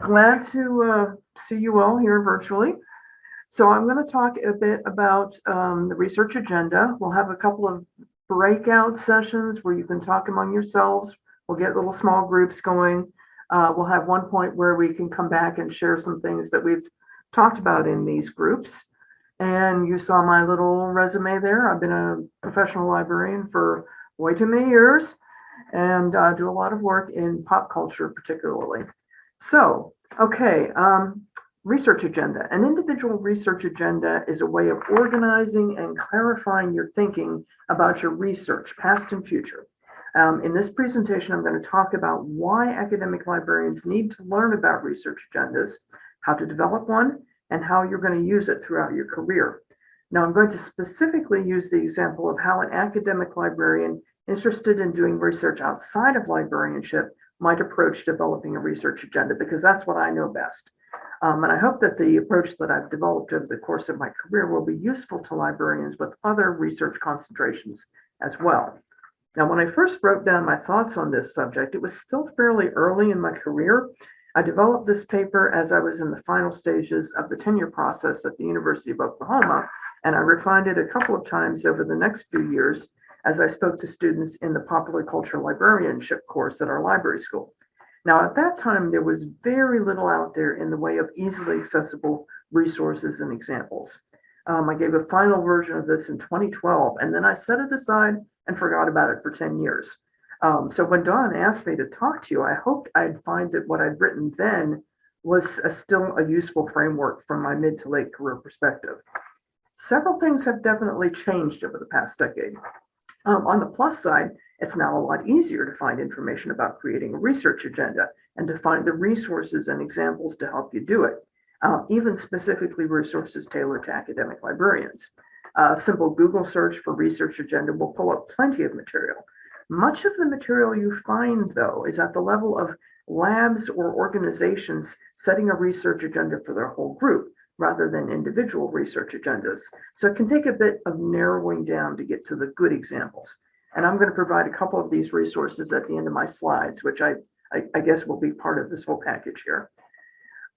Glad to see you all here virtually. So I'm going to talk a bit about the research agenda. We'll have a couple of breakout sessions where you can talk among yourselves. We'll get little small groups going. We'll have one point where we can come back and share some things that we've talked about in these groups. And you saw my little resume there. I've been a professional librarian for way too many years and do a lot of work in pop culture particularly. So, okay, research agenda. An individual research agenda is a way of organizing and clarifying your thinking about your research, past and future. In this presentation, I'm going to talk about why academic librarians need to learn about research agendas, how to develop one, and how you're going to use it throughout your career. Now, I'm going to specifically use the example of how an academic librarian interested in doing research outside of librarianship might approach developing a research agenda, because that's what I know best. And I hope that the approach that I've developed over the course of my career will be useful to librarians with other research concentrations as well. Now, when I first wrote down my thoughts on this subject, it was still fairly early in my career. I developed this paper as I was in the final stages of the tenure process at the University of Oklahoma, and I refined it a couple of times over the next few years as I spoke to students in the popular culture librarianship course at our library school. Now, at that time, there was very little out there in the way of easily accessible resources and examples. I gave a final version of this in 2012, and then I set it aside and forgot about it for 10 years. So when Dawn asked me to talk to you, I hoped I'd find that what I'd written then was still a useful framework from my mid to late career perspective. Several things have definitely changed over the past decade. On the plus side, it's now a lot easier to find information about creating a research agenda and to find the resources and examples to help you do it, even specifically resources tailored to academic librarians. A simple Google search for research agenda will pull up plenty of material. Much of the material you find, though, is at the level of labs or organizations setting a research agenda for their whole group, rather than individual research agendas. So it can take a bit of narrowing down to get to the good examples. And I'm going to provide a couple of these resources at the end of my slides, which I guess will be part of this whole package here.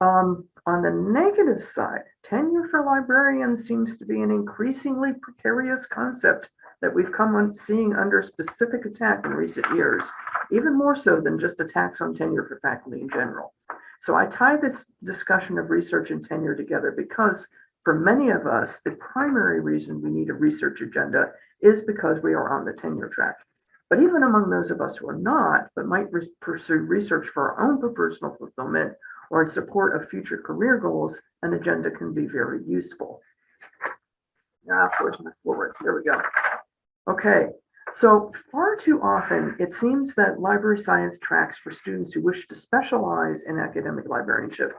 On the negative side, tenure for librarians seems to be an increasingly precarious concept that we've come on seeing under specific attack in recent years, even more so than just attacks on tenure for faculty in general. So I tie this discussion of research and tenure together because for many of us, the primary reason we need a research agenda is because we are on the tenure track. But even among those of us who are not, but might pursue research for our own personal fulfillment or in support of future career goals, an agenda can be very useful. Now, where's my forward? Here we go. Okay, so far too often, it seems that library science tracks for students who wish to specialize in academic librarianship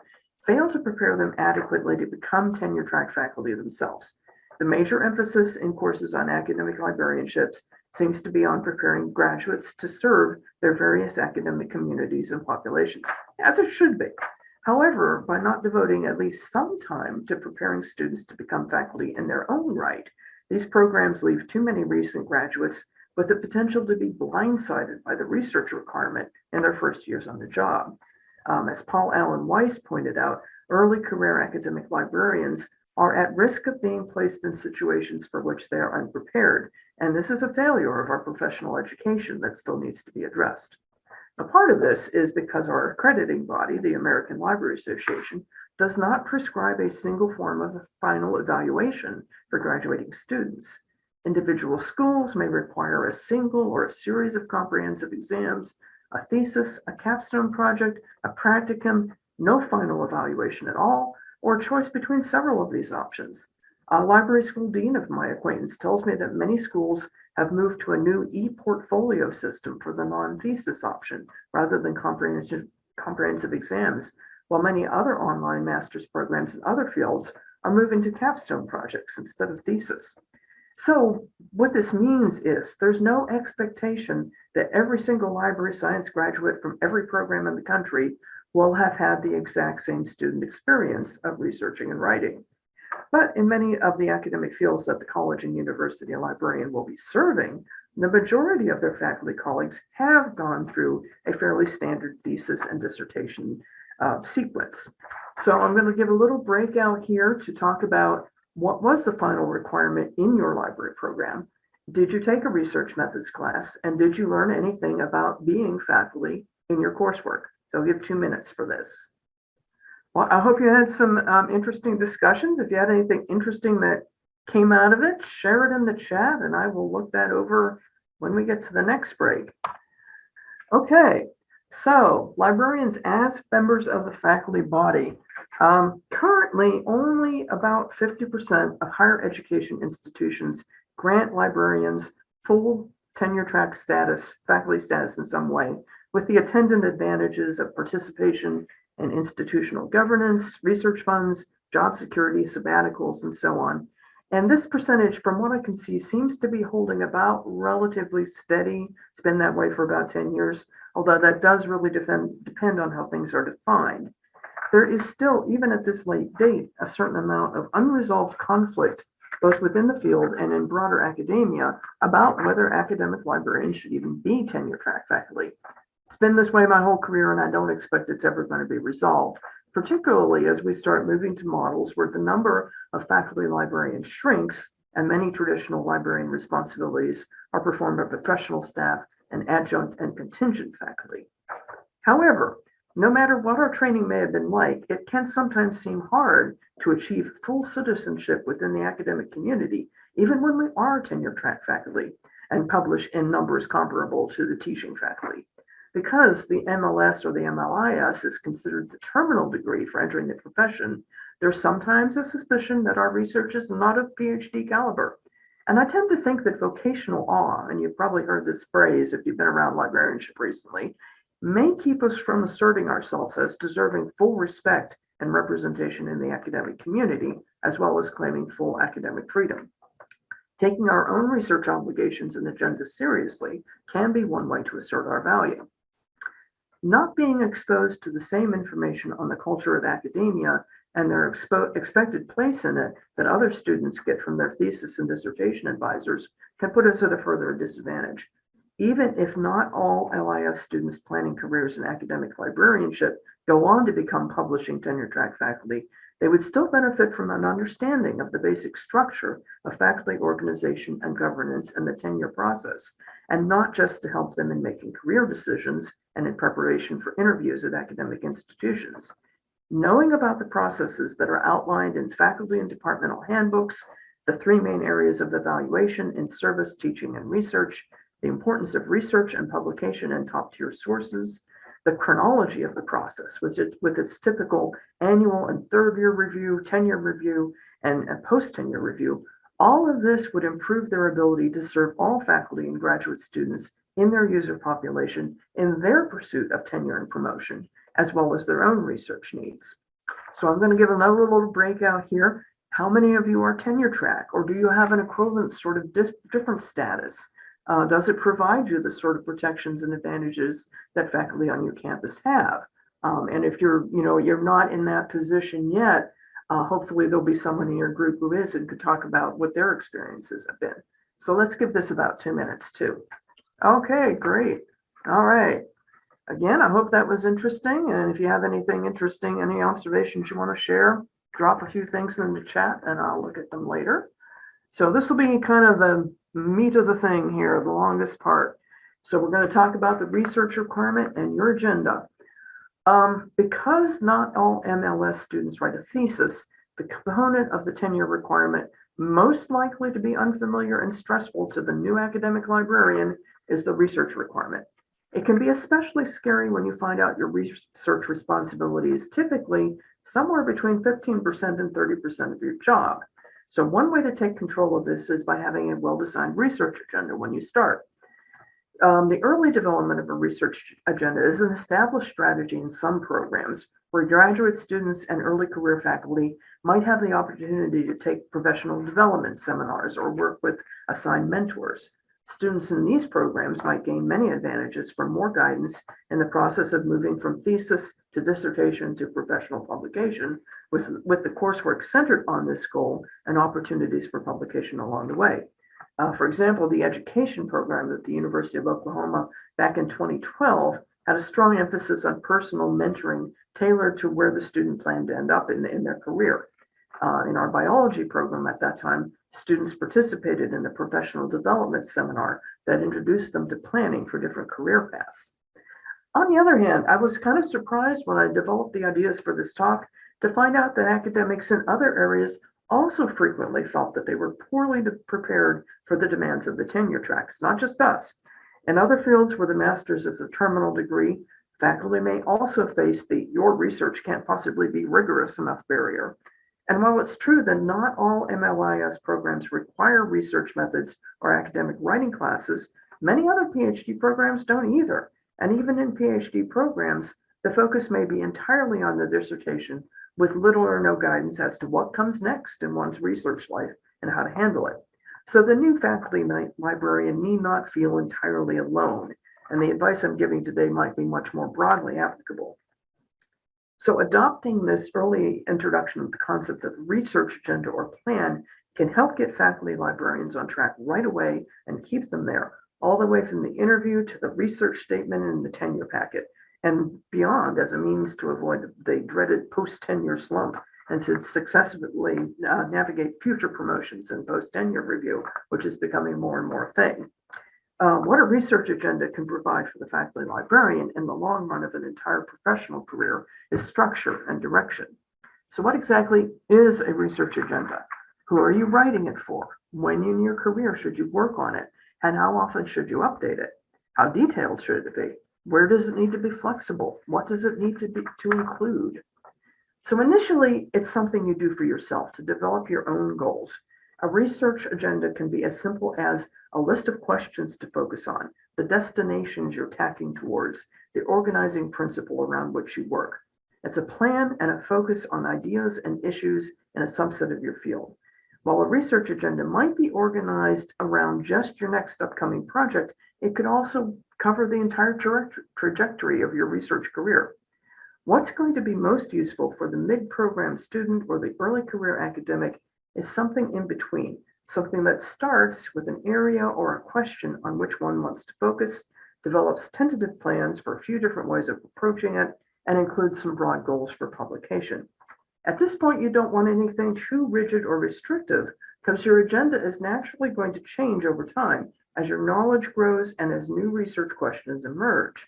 fail to prepare them adequately to become tenure track faculty themselves. The major emphasis in courses on academic librarianships seems to be on preparing graduates to serve their various academic communities and populations, as it should be. However, by not devoting at least some time to preparing students to become faculty in their own right, these programs leave too many recent graduates with the potential to be blindsided by the research requirement in their first years on the job. As Paul Allen Weiss pointed out, early career academic librarians are at risk of being placed in situations for which they are unprepared, and this is a failure of our professional education that still needs to be addressed. A part of this is because our accrediting body, the American Library Association, does not prescribe a single form of a final evaluation for graduating students. Individual schools may require a single or a series of comprehensive exams, a thesis, a capstone project, a practicum, no final evaluation at all, or a choice between several of these options. A library school dean of my acquaintance tells me that many schools have moved to a new e-portfolio system for the non-thesis option rather than comprehensive exams, while many other online master's programs in other fields are moving to capstone projects instead of thesis. So what this means is there's no expectation that every single library science graduate from every program in the country will have had the exact same student experience of researching and writing. But in many of the academic fields that the college and university librarian will be serving, the majority of their faculty colleagues have gone through a fairly standard thesis and dissertation sequence. So I'm going to give a little breakout here to talk about what was the final requirement in your library program. Did you take a research methods class, and did you learn anything about being faculty in your coursework? So I'll give 2 minutes for this. Well, I hope you had some interesting discussions. If you had anything interesting that came out of it, share it in the chat, and I will look that over when we get to the next break. Okay, so librarians as members of the faculty body. Currently, only about 50% of higher education institutions grant librarians full tenure track status, faculty status in some way, with the attendant advantages of participation in institutional governance, research funds, job security, sabbaticals, and so on. And this percentage, from what I can see, seems to be holding about relatively steady. It's been that way for about 10 years, although that does really depend on how things are defined. There is still, even at this late date, a certain amount of unresolved conflict, both within the field and in broader academia, about whether academic librarians should even be tenure track faculty. It's been this way my whole career, and I don't expect it's ever going to be resolved, particularly as we start moving to models where the number of faculty librarians shrinks and many traditional librarian responsibilities are performed by professional staff and adjunct and contingent faculty. However, no matter what our training may have been like, it can sometimes seem hard to achieve full citizenship within the academic community, even when we are tenure track faculty and publish in numbers comparable to the teaching faculty. Because the MLS or the MLIS is considered the terminal degree for entering the profession, there's sometimes a suspicion that our research is not of PhD caliber. And I tend to think that vocational awe, and you've probably heard this phrase if you've been around librarianship recently, may keep us from asserting ourselves as deserving full respect and representation in the academic community, as well as claiming full academic freedom. Taking our own research obligations and agendas seriously can be one way to assert our value. Not being exposed to the same information on the culture of academia and their expected place in it that other students get from their thesis and dissertation advisors can put us at a further disadvantage. Even if not all LIS students planning careers in academic librarianship go on to become publishing tenure track faculty, they would still benefit from an understanding of the basic structure of faculty organization and governance and the tenure process, and not just to help them in making career decisions and in preparation for interviews at academic institutions. Knowing about the processes that are outlined in faculty and departmental handbooks, the 3 main areas of evaluation in service, teaching, and research, the importance of research and publication in top-tier sources, the chronology of the process with its typical annual and third-year review, tenure review, and post-tenure review, all of this would improve their ability to serve all faculty and graduate students in their user population in their pursuit of tenure and promotion, as well as their own research needs. So I'm going to give another little breakout here. How many of you are tenure track, or do you have an equivalent sort of different status? Does it provide you the sort of protections and advantages that faculty on your campus have? And if you're not in that position yet, hopefully there'll be someone in your group who is and could talk about what their experiences have been. So let's give this about 2 minutes too. Okay, great. All right. Again, I hope that was interesting. And if you have anything interesting, any observations you want to share, drop a few things in the chat and I'll look at them later. So this will be kind of the meat of the thing here, the longest part. So we're going to talk about the research requirement and your agenda. Because not all MLS students write a thesis, the component of the tenure requirement most likely to be unfamiliar and stressful to the new academic librarian is the research requirement. It can be especially scary when you find out your research responsibility is typically somewhere between 15% and 30% of your job. So one way to take control of this is by having a well-designed research agenda when you start. The early development of a research agenda is an established strategy in some programs where graduate students and early career faculty might have the opportunity to take professional development seminars or work with assigned mentors. Students in these programs might gain many advantages from more guidance in the process of moving from thesis to dissertation to professional publication, with the coursework centered on this goal and opportunities for publication along the way. For example, the education program at the University of Oklahoma back in 2012 had a strong emphasis on personal mentoring tailored to where the student planned to end up in their career. In our biology program at that time, students participated in a professional development seminar that introduced them to planning for different career paths. On the other hand, I was kind of surprised when I developed the ideas for this talk to find out that academics in other areas also frequently felt that they were poorly prepared for the demands of the tenure track. It's not just us. In other fields where the master's is a terminal degree, faculty may also face the "your research can't possibly be rigorous enough" barrier. And while it's true that not all MLIS programs require research methods or academic writing classes, many other PhD programs don't either. And even in PhD programs, the focus may be entirely on the dissertation with little or no guidance as to what comes next in one's research life and how to handle it. So the new faculty librarian need not feel entirely alone, and the advice I'm giving today might be much more broadly applicable. So adopting this early introduction of the concept of the research agenda or plan can help get faculty librarians on track right away and keep them there, all the way from the interview to the research statement and the tenure packet, and beyond, as a means to avoid the dreaded post-tenure slump and to successfully navigate future promotions and post-tenure review, which is becoming more and more a thing. What a research agenda can provide for the faculty librarian in the long run of an entire professional career is structure and direction. So what exactly is a research agenda? Who are you writing it for? When in your career should you work on it? And how often should you update it? How detailed should it be? Where does it need to be flexible? What does it need to include? So initially, it's something you do for yourself to develop your own goals. A research agenda can be as simple as a list of questions to focus on, the destinations you're tacking towards, the organizing principle around which you work. It's a plan and a focus on ideas and issues in a subset of your field. While a research agenda might be organized around just your next upcoming project, it could also cover the entire trajectory of your research career. What's going to be most useful for the mid-program student or the early career academic is something in between, something that starts with an area or a question on which one wants to focus, develops tentative plans for a few different ways of approaching it, and includes some broad goals for publication. At this point, you don't want anything too rigid or restrictive because your agenda is naturally going to change over time as your knowledge grows and as new research questions emerge.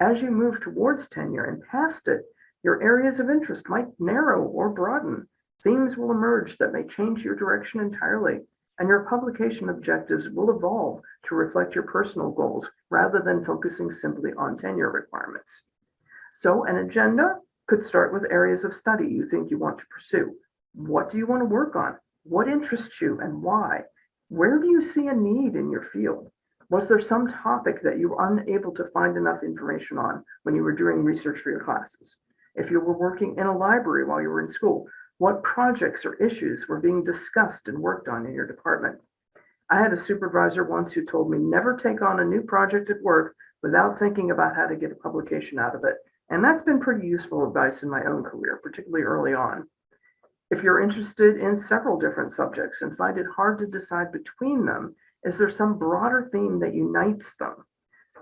As you move towards tenure and past it, your areas of interest might narrow or broaden. Themes will emerge that may change your direction entirely, and your publication objectives will evolve to reflect your personal goals rather than focusing simply on tenure requirements. So an agenda could start with areas of study you think you want to pursue. What do you want to work on? What interests you and why? Where do you see a need in your field? Was there some topic that you were unable to find enough information on when you were doing research for your classes? If you were working in a library while you were in school, what projects or issues were being discussed and worked on in your department? I had a supervisor once who told me never take on a new project at work without thinking about how to get a publication out of it. And that's been pretty useful advice in my own career, particularly early on. If you're interested in several different subjects and find it hard to decide between them, is there some broader theme that unites them?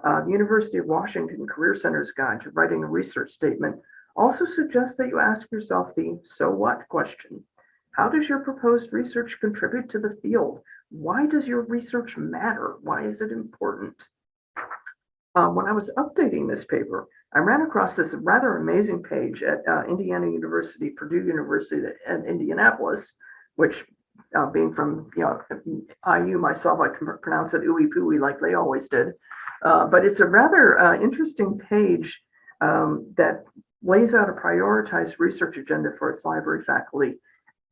The University of Washington Career Center's Guide to Writing a Research Statement also suggests that you ask yourself the "so what" question. How does your proposed research contribute to the field? Why does your research matter? Why is it important? When I was updating this paper, I ran across this rather amazing page at Indiana University, Purdue University, and Indianapolis, which being from IU myself, I can pronounce it ooey pooey like they always did. But it's a rather interesting page that lays out a prioritized research agenda for its library faculty,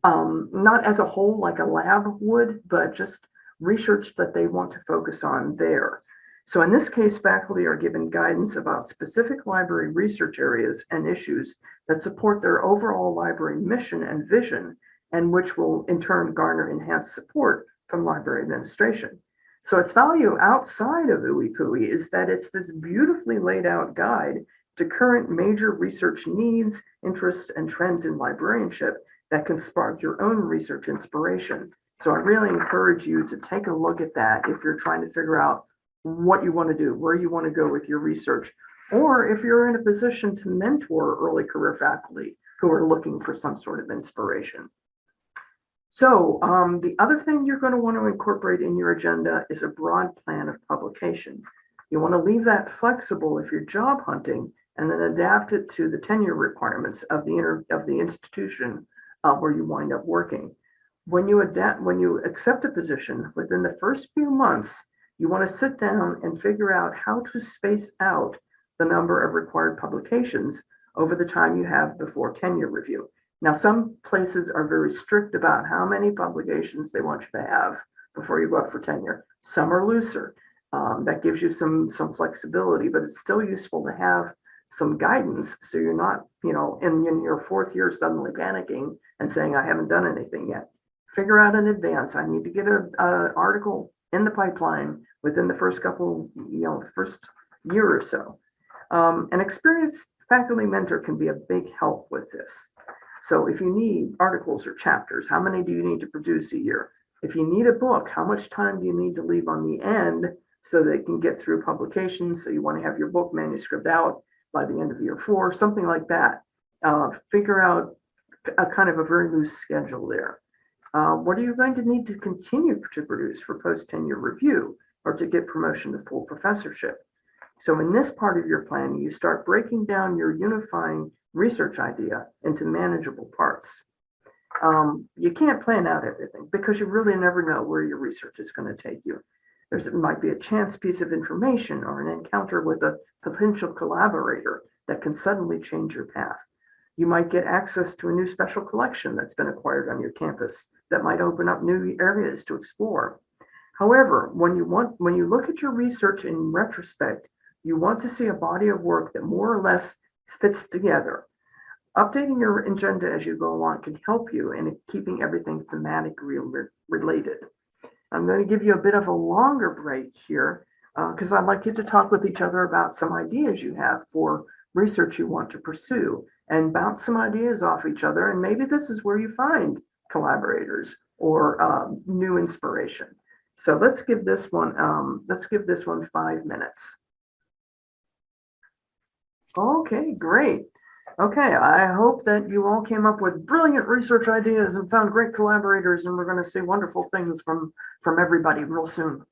not as a whole like a lab would, but just research that they want to focus on there. So in this case, faculty are given guidance about specific library research areas and issues that support their overall library mission and vision, and which will in turn garner enhanced support from library administration. So its value outside of ooey pooey is that it's this beautifully laid out guide to current major research needs, interests, and trends in librarianship that can spark your own research inspiration. So I really encourage you to take a look at that if you're trying to figure out what you want to do, where you want to go with your research, or if you're in a position to mentor early career faculty who are looking for some sort of inspiration. So the other thing you're going to want to incorporate in your agenda is a broad plan of publication. You want to leave that flexible if you're job hunting, and then adapt it to the tenure requirements of the institution where you wind up working. When you accept a position, within the first few months, you want to sit down and figure out how to space out the number of required publications over the time you have before tenure review. Now, some places are very strict about how many publications they want you to have before you go up for tenure. Some are looser. That gives you some flexibility, but it's still useful to have some guidance so you're not, in your fourth year suddenly panicking and saying, I haven't done anything yet. Figure out in advance, I need to get an article in the pipeline within the first first year or so. An experienced faculty mentor can be a big help with this. So if you need articles or chapters, how many do you need to produce a year? If you need a book, how much time do you need to leave on the end so that it can get through publication? So you want to have your book manuscript out by the end of year 4, something like that. Figure out a kind of a very loose schedule there. What are you going to need to continue to produce for post-tenure review or to get promotion to full professorship? So in this part of your planning, you start breaking down your unifying research idea into manageable parts. You can't plan out everything because you really never know where your research is going to take you. It might be a chance piece of information or an encounter with a potential collaborator that can suddenly change your path. You might get access to a new special collection that's been acquired on your campus that might open up new areas to explore. However, when you look at your research in retrospect, you want to see a body of work that more or less fits together. Updating your agenda as you go along can help you in keeping everything thematically related. I'm going to give you a bit of a longer break here because I'd like you to talk with each other about some ideas you have for research you want to pursue and bounce some ideas off each other. And maybe this is where you find collaborators or new inspiration. So let's give this one 5 minutes. Okay, great. Okay, I hope that you all came up with brilliant research ideas and found great collaborators, and we're going to see wonderful things from everybody real soon.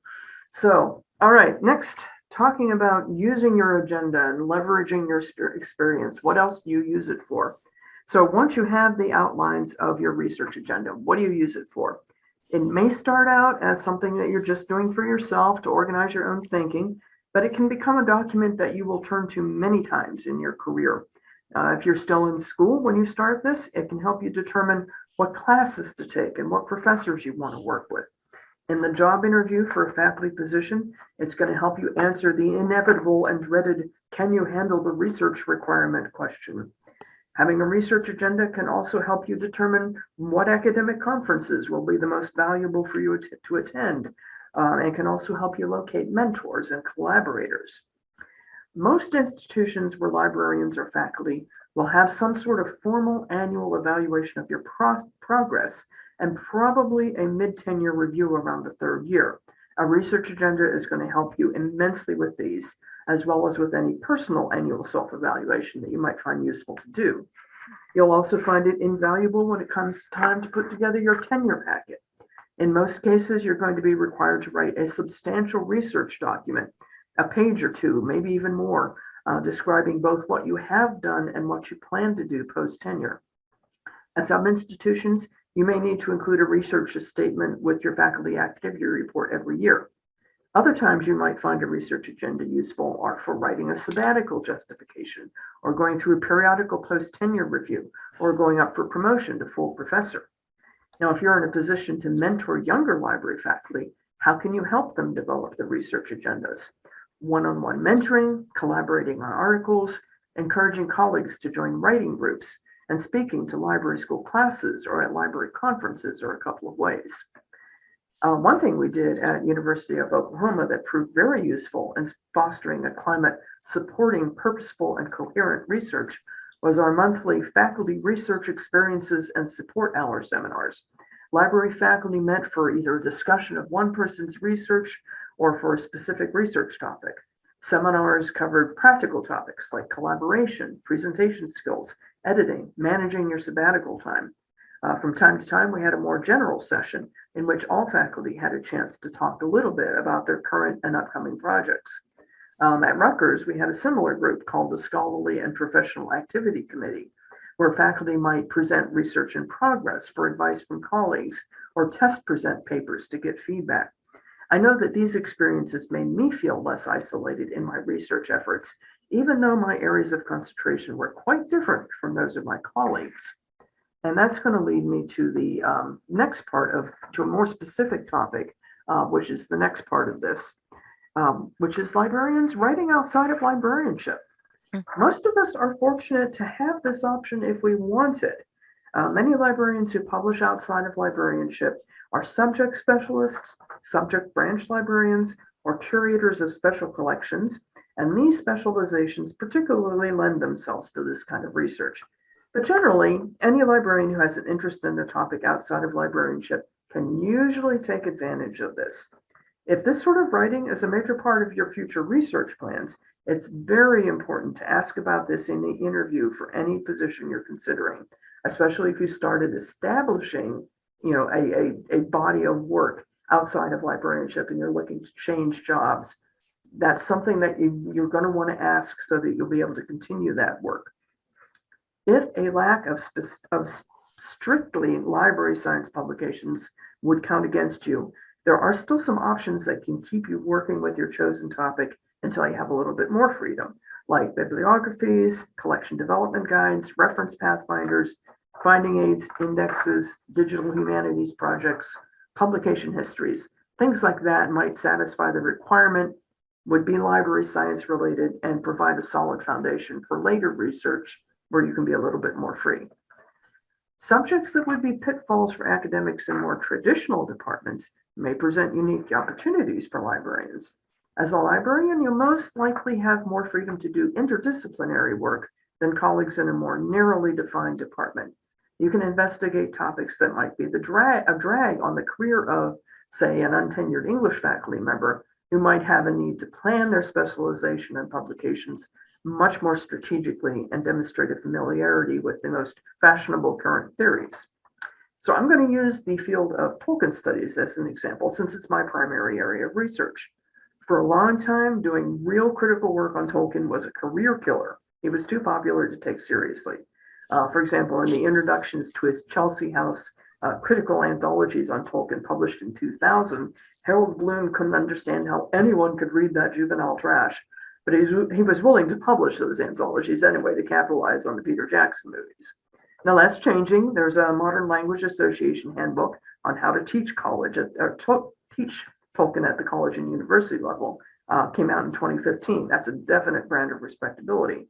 So, all right, next, talking about using your agenda and leveraging your experience. What else do you use it for? So once you have the outlines of your research agenda, what do you use it for? It may start out as something that you're just doing for yourself to organize your own thinking, but it can become a document that you will turn to many times in your career. If you're still in school when you start this, it can help you determine what classes to take and what professors you want to work with. In the job interview for a faculty position, it's going to help you answer the inevitable and dreaded, can you handle the research requirement question. Having a research agenda can also help you determine what academic conferences will be the most valuable for you to attend, and can also help you locate mentors and collaborators. Most institutions where librarians or faculty will have some sort of formal annual evaluation of your progress and probably a mid-tenure review around the 3rd year. A research agenda is going to help you immensely with these, as well as with any personal annual self-evaluation that you might find useful to do. You'll also find it invaluable when it comes time to put together your tenure packet. In most cases, you're going to be required to write a substantial research document, a page or 2, maybe even more, describing both what you have done and what you plan to do post-tenure. At some institutions, you may need to include a research statement with your faculty activity report every year. Other times you might find a research agenda useful or for writing a sabbatical justification, or going through a periodical post-tenure review, or going up for promotion to full professor. Now, if you're in a position to mentor younger library faculty, how can you help them develop the research agendas? One-on-one mentoring, collaborating on articles, encouraging colleagues to join writing groups, and speaking to library school classes or at library conferences are a couple of ways. One thing we did at University of Oklahoma that proved very useful in fostering a climate supporting purposeful and coherent research was our monthly faculty research experiences and support hour seminars. Library faculty met for either a discussion of one person's research or for a specific research topic. Seminars covered practical topics like collaboration, presentation skills, editing, managing your sabbatical time. From time to time, we had a more general session in which all faculty had a chance to talk a little bit about their current and upcoming projects. At Rutgers, we had a similar group called the Scholarly and Professional Activity Committee, where faculty might present research in progress for advice from colleagues or test present papers to get feedback. I know that these experiences made me feel less isolated in my research efforts, even though my areas of concentration were quite different from those of my colleagues. And that's going to lead me to the next part to a more specific topic, which is the next part of this, which is librarians writing outside of librarianship. Most of us are fortunate to have this option if we want it. Many librarians who publish outside of librarianship are subject specialists, subject branch librarians, or curators of special collections, and these specializations particularly lend themselves to this kind of research. But generally, any librarian who has an interest in a topic outside of librarianship can usually take advantage of this. If this sort of writing is a major part of your future research plans, it's very important to ask about this in the interview for any position you're considering, especially if you started establishing, a body of work outside of librarianship and you're looking to change jobs. That's something that you're going to want to ask so that you'll be able to continue that work. If a lack of strictly library science publications would count against you, there are still some options that can keep you working with your chosen topic until you have a little bit more freedom, like bibliographies, collection development guides, reference pathfinders, finding aids, indexes, digital humanities projects, publication histories. Things like that might satisfy the requirement, would be library science related, and provide a solid foundation for later research where you can be a little bit more free. Subjects that would be pitfalls for academics in more traditional departments may present unique opportunities for librarians. As a librarian, you'll most likely have more freedom to do interdisciplinary work than colleagues in a more narrowly defined department. You can investigate topics that might be a drag on the career of, say, an untenured English faculty member who might have a need to plan their specialization and publications much more strategically and demonstrate a familiarity with the most fashionable current theories. So I'm going to use the field of Tolkien studies as an example, since it's my primary area of research. For a long time, doing real critical work on Tolkien was a career killer. He was too popular to take seriously. For example, in the introductions to his Chelsea House critical anthologies on Tolkien published in 2000, Harold Bloom couldn't understand how anyone could read that juvenile trash, but he was willing to publish those anthologies anyway to capitalize on the Peter Jackson movies. Now that's changing. There's a Modern Language Association handbook on how to teach teach Tolkien at the college and university level, came out in 2015. That's a definite brand of respectability.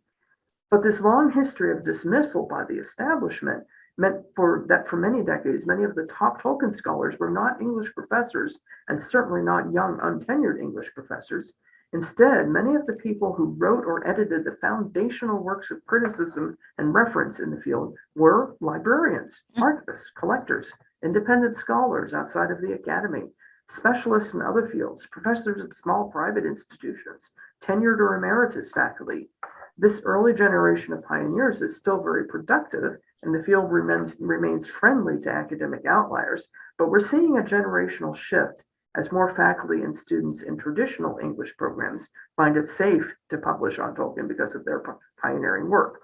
But this long history of dismissal by the establishment meant for many decades, many of the top Tolkien scholars were not English professors, and certainly not young, untenured English professors. Instead, many of the people who wrote or edited the foundational works of criticism and reference in the field were librarians, archivists, collectors, independent scholars outside of the academy, specialists in other fields, professors at small private institutions, tenured or emeritus faculty. This early generation of pioneers is still very productive, and the field remains friendly to academic outliers, but we're seeing a generational shift as more faculty and students in traditional English programs find it safe to publish on Tolkien because of their pioneering work.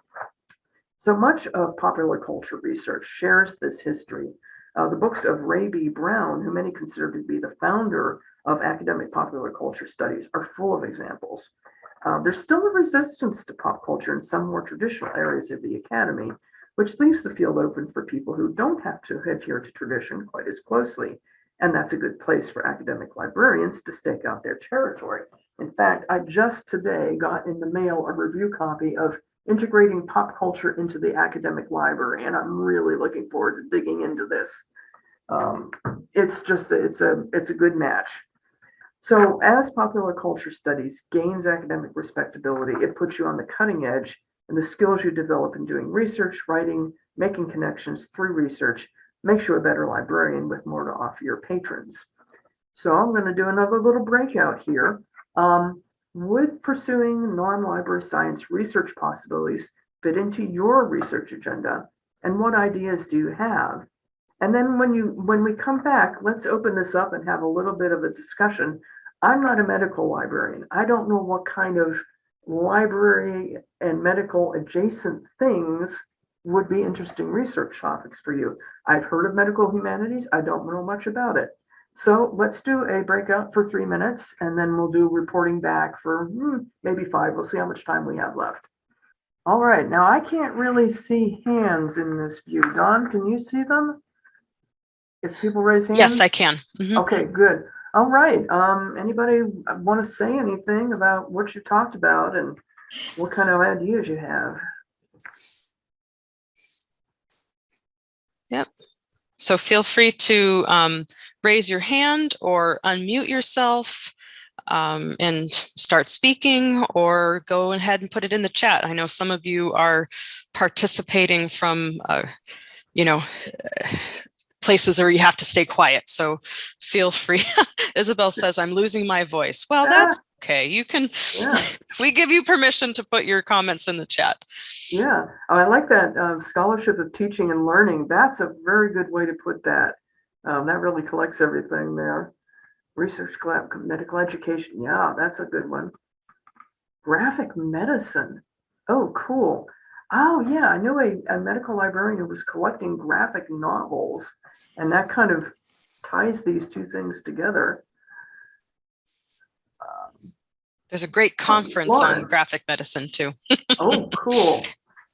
So much of popular culture research shares this history. The books of Ray B. Brown, who many consider to be the founder of academic popular culture studies, are full of examples. There's still a resistance to pop culture in some more traditional areas of the academy, which leaves the field open for people who don't have to adhere to tradition quite as closely. And that's a good place for academic librarians to stake out their territory. In fact, I just today got in the mail a review copy of Integrating Pop Culture into the Academic Library, and I'm really looking forward to digging into this. It's a good match. So as popular culture studies gains academic respectability, it puts you on the cutting edge, and the skills you develop in doing research, writing, making connections through research makes you a better librarian with more to offer your patrons. So I'm going to do another little breakout here. would pursuing non-library science research possibilities fit into your research agenda? And what ideas do you have? And then when we come back, let's open this up and have a little bit of a discussion. I'm not a medical librarian. I don't know what kind of library and medical adjacent things would be interesting research topics for you. I've heard of medical humanities. I don't know much about it. So let's do a breakout for 3 minutes, and then we'll do reporting back for maybe 5. We'll see how much time we have left. All right, now I can't really see hands in this view. Dawn, can you see them? If people raise hands? Yes, I can. Okay, good. All right. Anybody want to say anything about what you talked about and what kind of ideas you have? Yep. So feel free to raise your hand or unmute yourself and start speaking, or go ahead and put it in the chat. I know some of you are participating from, places where you have to stay quiet. So feel free. Isabel says, I'm losing my voice. Well, that's okay. You can, we give you permission to put your comments in the chat. Yeah, I like that scholarship of teaching and learning. That's a very good way to put that. That really collects everything there. Research lab, medical education. Yeah, that's a good one. Graphic medicine. Oh, cool. Oh, yeah, I know a medical librarian who was collecting graphic novels, and that kind of ties these two things together. There's a great conference on graphic medicine too. Oh, cool.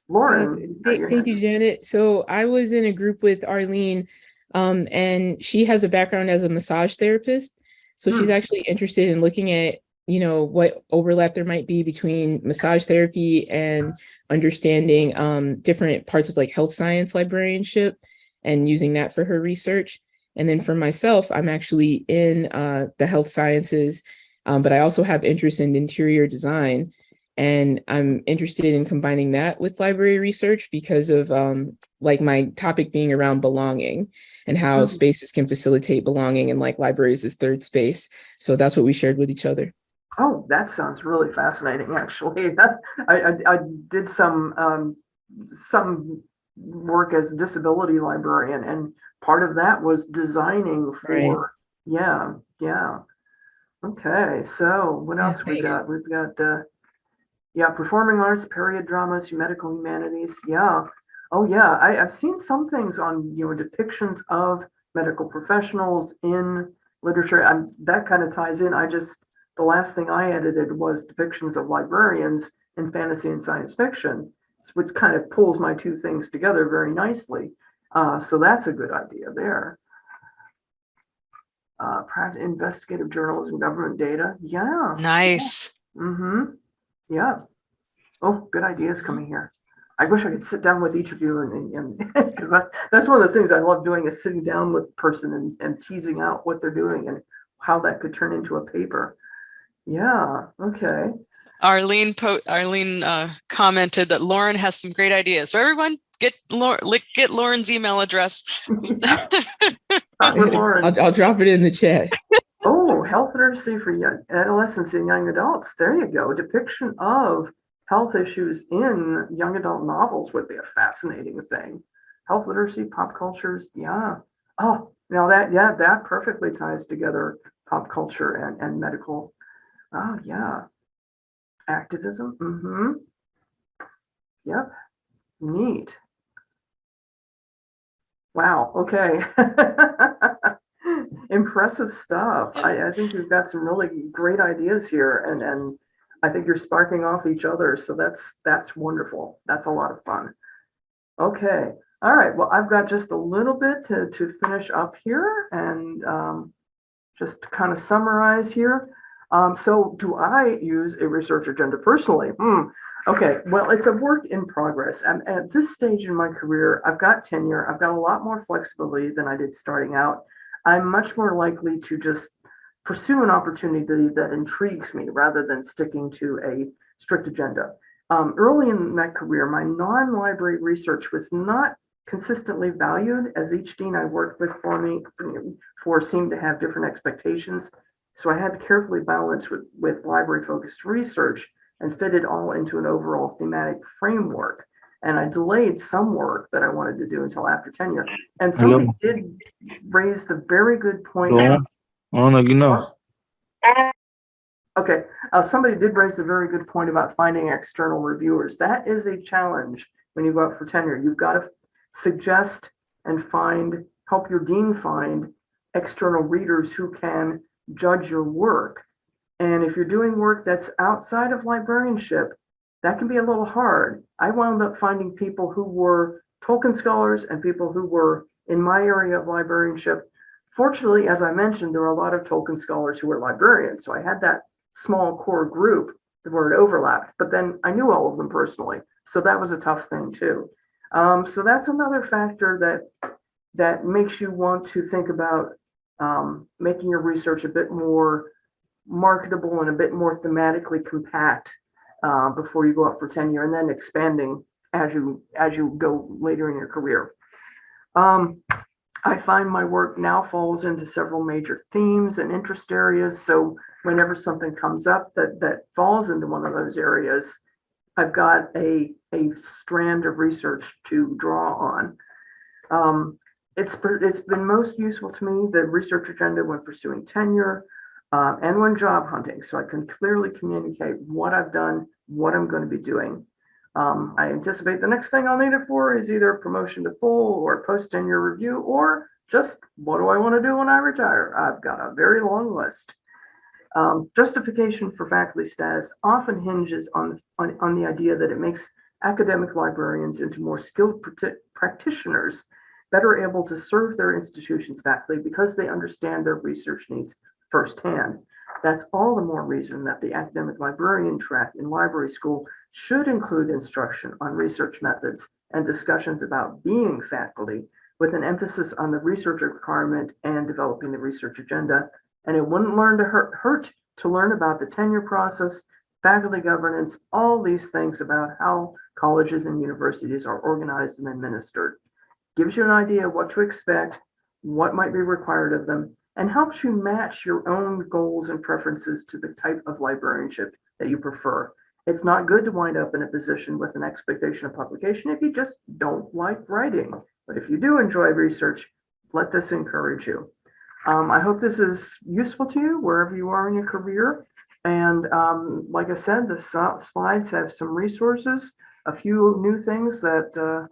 Lauren. Thank you, Janet. So I was in a group with Arlene, and she has a background as a massage therapist. So she's actually interested in looking at, what overlap there might be between massage therapy and understanding different parts of like health science librarianship and using that for her research. And then for myself, I'm actually in the health sciences, but I also have interest in interior design. And I'm interested in combining that with library research because of like my topic being around belonging and how spaces can facilitate belonging, and like libraries is third space. So that's what we shared with each other. Oh, that sounds really fascinating, actually. I did some work as a disability librarian, and part of that was designing for, yeah. Okay, so what else we got? We've got, performing arts, period dramas, medical humanities. Yeah. Oh, yeah. I've seen some things on, depictions of medical professionals in literature. And that kind of ties in. The last thing I edited was depictions of librarians in fantasy and science fiction, which kind of pulls my two things together very nicely. So that's a good idea there. Investigative journalism, government data. Yeah. Nice. Yeah. Oh, good ideas coming here. I wish I could sit down with each of you and because that's one of the things I love doing, is sitting down with a person and teasing out what they're doing and how that could turn into a paper. Yeah. Okay. Arlene commented that Lauren has some great ideas. So everyone get Lauren's email address. I'll drop it in the chat. Oh, health literacy for young adolescents and young adults. There you go. Depiction of health issues in young adult novels would be a fascinating thing. Health literacy, pop cultures. Yeah. Oh, now that perfectly ties together pop culture and medical. Oh, yeah. Activism. Yep. Neat. Wow. Okay. Impressive stuff. I think we've got some really great ideas here, and I think you're sparking off each other. So that's wonderful. That's a lot of fun. Okay. All right. Well, I've got just a little bit to finish up here, and just to kind of summarize here. So do I use a research agenda personally? Okay, well, it's a work in progress. And at this stage in my career, I've got tenure. I've got a lot more flexibility than I did starting out. I'm much more likely to just pursue an opportunity that intrigues me rather than sticking to a strict agenda. Early in my career, my non-library research was not consistently valued, as each dean I worked with for seemed to have different expectations. So I had to carefully balance with library-focused research and fit it all into an overall thematic framework. And I delayed some work that I wanted to do until after tenure. And somebody did raise the very good point. Okay, somebody did raise the very good point about finding external reviewers. That is a challenge when you go out for tenure. You've got to suggest and help your dean find external readers who can judge your work. And if you're doing work that's outside of librarianship, that can be a little hard. I wound up finding people who were Tolkien scholars and people who were in my area of librarianship. Fortunately, as I mentioned, there were a lot of Tolkien scholars who were librarians. So I had that small core group where it overlapped, but then I knew all of them personally. So that was a tough thing too. So that's another factor that makes you want to think about making your research a bit more marketable and a bit more thematically compact before you go up for tenure, and then expanding as you go later in your career. I find my work now falls into several major themes and interest areas. So whenever something comes up that falls into one of those areas, I've got a strand of research to draw on. It's been most useful to me, the research agenda, when pursuing tenure and when job hunting. So I can clearly communicate what I've done, what I'm going to be doing. I anticipate the next thing I'll need it for is either promotion to full or post-tenure review, or just what do I want to do when I retire? I've got a very long list. Justification for faculty status often hinges on the idea that it makes academic librarians into more skilled practitioners, better able to serve their institution's faculty because they understand their research needs firsthand. That's all the more reason that the academic librarian track in library school should include instruction on research methods and discussions about being faculty, with an emphasis on the research requirement and developing the research agenda. And it wouldn't hurt to learn about the tenure process, faculty governance, all these things about how colleges and universities are organized and administered. Gives you an idea of what to expect, what might be required of them, and helps you match your own goals and preferences to the type of librarianship that you prefer. It's not good to wind up in a position with an expectation of publication if you just don't like writing. But if you do enjoy research, let this encourage you. I hope this is useful to you wherever you are in your career. And like I said, the slides have some resources, a few new things that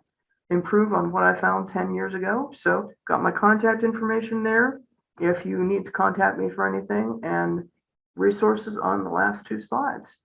improve on what I found 10 years ago. So got my contact information there if you need to contact me for anything, and resources on the last two slides.